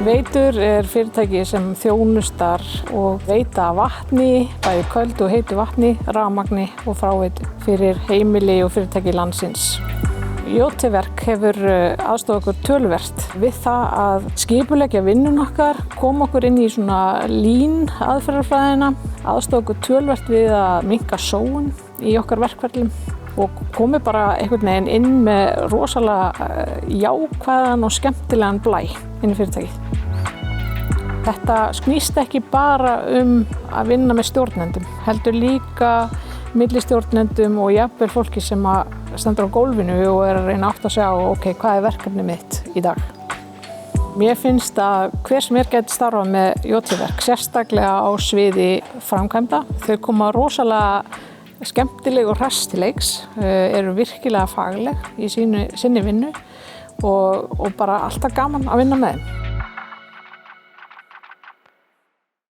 Veitur fyrirtæki sem þjónustar og veita vatni, bæði köldu og heitu vatni, rafmagni og fráveitu fyrir heimili og fyrirtæki landsins. JT-verk hefur aðstoðað okkur töluvert við það að skipuleggja vinnuna okkar, koma okkur inn í svona lean aðferðafræðina, aðstoðað okkur töluvert við að minnka sóun í okkar verkferlum og komið bara einhvern veginn inn með rosalega jákvæðan og skemmtilegan blæ inn í fyrirtækið. Þetta snýst ekki bara að vinna með stjórnendum, heldur líka millistjórnendum og jafnvel fólki sem stendur á gólfinu og að reyna að sjá hvað verkefnið mitt í dag. Mér finnst að hver sem gæti starfað með JT-verk, sérstaklega á sviði framkvæmda. Þau koma rosalega skemmtileg og hress til leiks, eru virkilega fagleg í sinni vinnu og bara alltaf gaman að vinna með þeim.